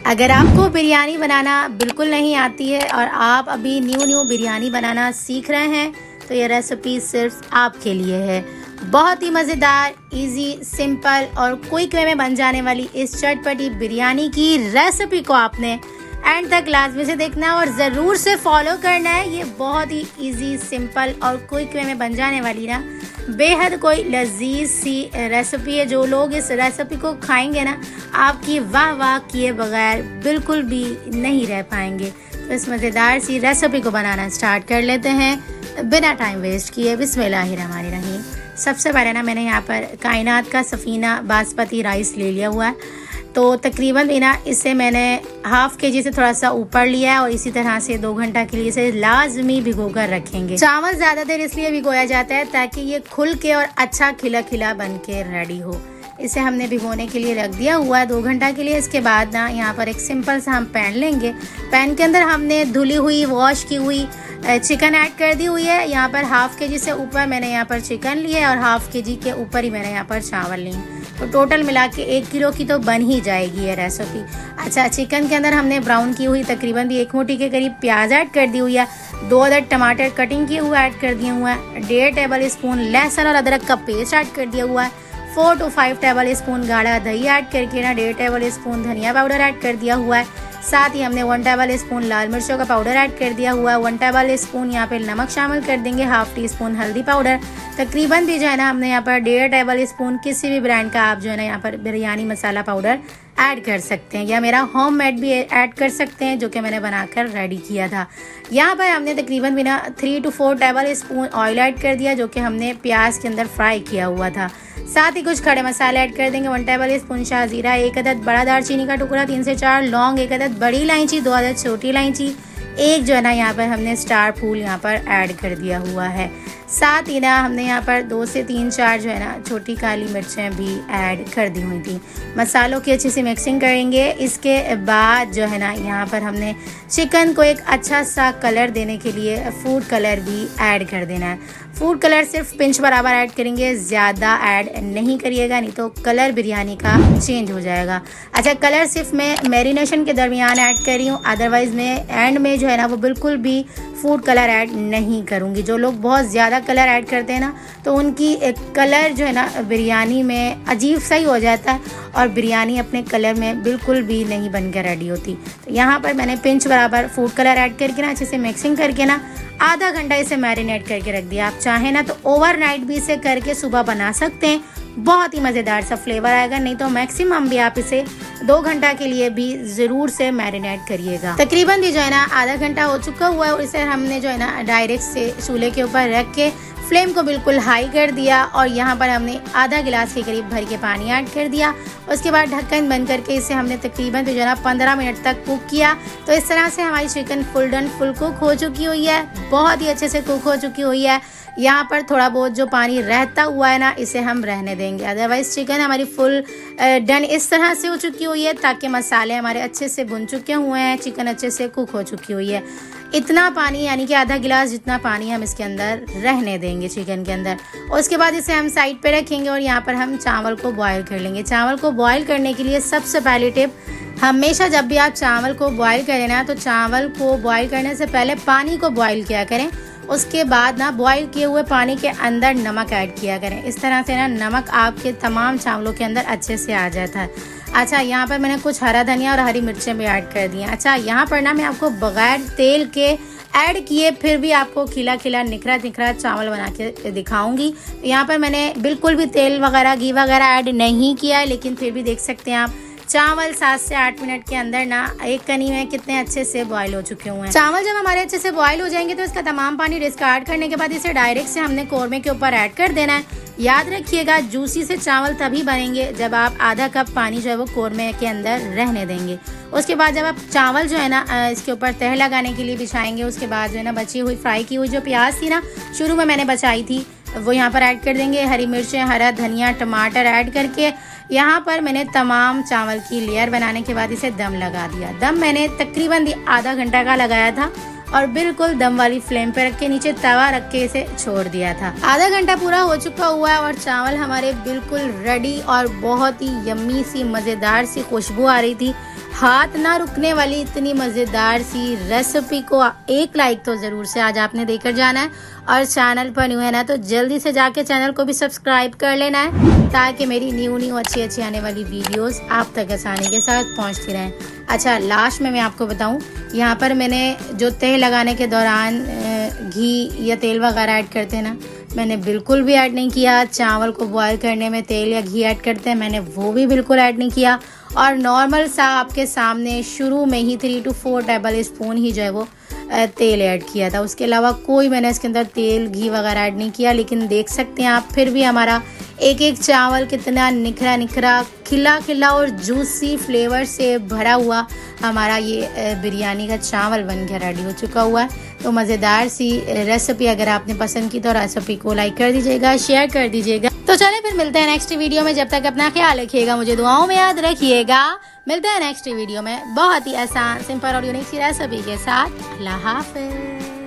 अगर आपको बिरयानी बनाना बिल्कुल नहीं आती है और आप अभी न्यू बिरयानी बनाना सीख रहे हैं तो ये रेसिपी सिर्फ आपके लिए है। बहुत ही मज़ेदार, इजी, सिंपल और क्विक वे में बन जाने वाली इस चटपटी बिरयानी की रेसिपी को आपने एंड तक लाजमी से देखना है और ज़रूर से फॉलो करना है। ये बहुत ही इजी, सिंपल और क्विक वे में बन जाने वाली ना बेहद कोई लजीज सी रेसिपी है। जो लोग इस रेसिपी को खाएंगे ना आपकी वाह वाह किए बगैर बिल्कुल भी नहीं रह पाएंगे। तो इस मज़ेदार सी रेसिपी को बनाना स्टार्ट कर लेते हैं बिना टाइम वेस्ट किए। बिस्मिल्लाहिर्रहमानिर्रहीम। सबसे पहले ना मैंने यहाँ पर कायनात का सफ़ीना बासमती राइस ले लिया हुआ है। तो तकरीबन भी ना इसे मैंने हाफ केजी से थोड़ा सा ऊपर लिया है और इसी तरह से 2 घंटा के लिए इसे लाजमी भिगो कर रखेंगे। चावल ज़्यादा देर इसलिए भिगोया जाता है ताकि ये खुल के और अच्छा खिला खिला बन के रेडी हो। इसे हमने भिगोने के लिए रख दिया हुआ है 2 घंटा के लिए। इसके बाद ना यहाँ पर एक सिंपल सा हम पैन लेंगे। पैन के अंदर हमने धुली हुई, वॉश की हुई चिकन ऐड कर दी हुई है। यहाँ पर हाफ केजी से ऊपर मैंने यहाँ पर चिकन लिया है और हाफ केजी के ऊपर ही मैंने यहाँ पर चावल लिए। तो टोटल मिला के 1 किलो की तो बन ही जाएगी ये रेसिपी। अच्छा, चिकन के अंदर हमने ब्राउन की हुई तकरीबन भी 1 मुट्ठी के करीब प्याज ऐड कर दी हुई है। 2 अदद टमाटर कटिंग किए हुए ऐड कर दिए हुआ है। 1.5 टेबल स्पून लहसुन और अदरक का पेस्ट ऐड कर दिया हुआ है। 4 to 5 टेबल स्पून गाढ़ा दही ऐड करके ना 1.5 टेबल स्पून धनिया पाउडर ऐड कर दिया हुआ है। साथ ही हमने 1 टेबल स्पून लाल मिर्चों का पाउडर ऐड कर दिया हुआ है। 1 टेबल स्पून यहाँ पे नमक शामिल कर देंगे। हाफ टी स्पून हल्दी पाउडर। तकरीबन भी जो है ना हमने यहाँ पर 1.5 टेबल स्पून किसी भी ब्रांड का आप जो है ना यहाँ पर बिरयानी मसाला पाउडर ऐड कर सकते हैं या मेरा होममेड भी ऐड कर सकते हैं जो कि मैंने बनाकर रेडी किया था। यहाँ पर हमने तकरीबन भी ना 3 to 4 table spoon oil add कर दिया जो कि हमने प्याज के अंदर फ्राई किया हुआ था। साथ ही कुछ खड़े मसाले ऐड कर देंगे। 1 टेबल स्पून शाहजीरा, 1 अदद बड़ा दालचीनी का टुकड़ा, 3 से 4 लौंग, 1 अदद बड़ी इलायची, 2 अदद छोटी इलायची, एक जो है ना यहाँ पर हमने स्टार फूल यहाँ पर ऐड कर दिया हुआ है। साथ ही ना हमने यहाँ पर 2 से 3-4 जो है ना छोटी काली मिर्चें भी ऐड कर दी हुई थी। मसालों की अच्छी सी मिक्सिंग करेंगे। इसके बाद जो है ना यहाँ पर हमने चिकन को एक अच्छा सा कलर देने के लिए फूड कलर भी ऐड कर देना है। फूड कलर सिर्फ पिंच बराबर ऐड करेंगे, ज़्यादा ऐड नहीं करिएगा नहीं तो कलर बिरयानी का चेंज हो जाएगा। अच्छा, कलर सिर्फ मैं मैरिनेशन के दरमियान ऐड कर रही हूँ, अदरवाइज़ मैं एंड में जो है ना वो बिल्कुल भी फूड कलर ऐड नहीं करूँगी। जो लोग बहुत ज़्यादा कलर ऐड करते हैं ना तो उनकी कलर जो है ना बिरयानी में अजीब सा ही हो जाता है और बिरयानी अपने कलर में बिल्कुल भी नहीं बनकर रेडी होती। तो यहाँ पर मैंने पिंच बराबर फूड कलर ऐड करके ना अच्छे से मिक्सिंग करके ना आधा घंटा इसे मैरिनेट करके रख दिया। आप चाहें ना तो ओवरनाइट भी इसे करके सुबह बना सकते हैं, बहुत ही मज़ेदार सा फ्लेवर आएगा। नहीं तो मैक्सिमम भी आप इसे 2 घंटा के लिए भी ज़रूर से मैरिनेट करिएगा। तकरीबन भी जो है ना आधा घंटा हो चुका हुआ है और इसे हमने जो है ना डायरेक्ट से चूल्हे के ऊपर रख के फ्लेम को बिल्कुल हाई कर दिया और यहाँ पर हमने आधा गिलास के करीब भर के पानी ऐड कर दिया। उसके बाद ढक्कन बंद करके इसे हमने तकरीबन जो है ना 15 मिनट तक कुक किया। तो इस तरह से हमारी चिकन फुल कुक हो चुकी हुई है, बहुत ही अच्छे से कुक हो चुकी हुई है। यहाँ पर थोड़ा बहुत जो पानी रहता हुआ है ना इसे हम रहने देंगे, अदरवाइज़ चिकन हमारी फुल डन इस तरह से हो चुकी हुई है ताकि मसाले हमारे अच्छे से भुन चुके हुए हैं, चिकन अच्छे से कुक हो चुकी हुई है। इतना पानी यानी कि आधा गिलास जितना पानी हम इसके अंदर रहने देंगे चिकन के अंदर। उसके बाद इसे हम साइड पे रखेंगे और यहाँ पर हम चावल को बॉयल कर लेंगे। चावल को बॉयल करने के लिए सबसे पहली टिप, हमेशा जब भी आप चावल को बॉयल करें ना तो चावल को बॉयल करने से पहले पानी को बॉयल किया करें। उसके बाद ना बॉईल किए हुए पानी के अंदर नमक ऐड किया करें। इस तरह से ना नमक आपके तमाम चावलों के अंदर अच्छे से आ जाता है। अच्छा, यहाँ पर मैंने कुछ हरा धनिया और हरी मिर्चें भी ऐड कर दी हैं। अच्छा, यहाँ पर ना मैं आपको बगैर तेल के ऐड किए फिर भी आपको खिला खिला निखरा निखरा चावल बना के दिखाऊंगी। यहाँ पर मैंने बिल्कुल भी तेल वगैरह घी वगैरह ऐड नहीं किया है, लेकिन फिर भी देख सकते हैं आप चावल 7 से 8 मिनट के अंदर ना एक कनी में कितने अच्छे से बॉईल हो चुके हुए हैं। चावल जब हमारे अच्छे से बॉईल हो जाएंगे तो इसका तमाम पानी डिस्कार्ड करने के बाद इसे डायरेक्ट से हमने कौरमे के ऊपर ऐड कर देना है। याद रखिएगा, जूसी से चावल तभी बनेंगे जब आप आधा कप पानी जो है वो कौरमे के अंदर रहने देंगे। उसके बाद जब आप चावल जो है ना इसके ऊपर तह लगाने के लिए बिछाएंगे, उसके बाद जो है ना बची हुई फ्राई की हुई जो प्याज थी ना शुरू में मैंने बचाई थी वो यहाँ पर ऐड कर देंगे। हरी मिर्चें, हरा धनिया, टमाटर ऐड करके यहाँ पर मैंने तमाम चावल की लेयर बनाने के बाद इसे दम लगा दिया। दम मैंने तकरीबन आधा घंटा का लगाया था और बिल्कुल दम वाली फ्लेम पे रख के नीचे तवा रख के इसे छोड़ दिया था। आधा घंटा पूरा हो चुका हुआ है और चावल हमारे बिल्कुल रेडी और बहुत ही यम्मी सी मज़ेदार सी खुशबू आ रही थी। हाथ ना रुकने वाली इतनी मज़ेदार सी रेसिपी को एक लाइक तो ज़रूर से आज आपने देकर जाना है। और चैनल पर न्यू है ना तो जल्दी से जाके चैनल को भी सब्सक्राइब कर लेना है, ताकि मेरी न्यू अच्छी आने वाली वीडियोस आप तक आसानी के साथ पहुंचती रहें। अच्छा, लास्ट में मैं आपको बताऊं, यहाँ पर मैंने जो तेल लगाने के दौरान घी या तेल वगैरह ऐड करते हैं ना, मैंने बिल्कुल भी ऐड नहीं किया। चावल को बॉयल करने में तेल या घी ऐड करते हैं, मैंने वो भी बिल्कुल ऐड नहीं किया। और नॉर्मल सा आपके सामने शुरू में ही 3 to 4 टेबल स्पून ही जो है वो तेल ऐड किया था। उसके अलावा कोई मैंने इसके अंदर तेल घी वगैरह ऐड नहीं किया। लेकिन देख सकते हैं आप, फिर भी हमारा एक चावल कितना निखरा खिला और जूसी फ्लेवर से भरा हुआ हमारा ये बिरयानी का चावल बन के रेडी हो चुका हुआ है। तो मज़ेदार सी रेसिपी अगर आपने पसंद की तो रेसिपी को लाइक कर दीजिएगा, शेयर कर दीजिएगा। तो चलें फिर मिलते हैं नेक्स्ट वीडियो में। जब तक अपना ख्याल रखिएगा, मुझे दुआओं में याद रखिएगा। मिलते हैं नेक्स्ट वीडियो में बहुत ही आसान, सिंपल और यूनिक सी रेसिपी के साथ। अल्लाह हाफ़िज़।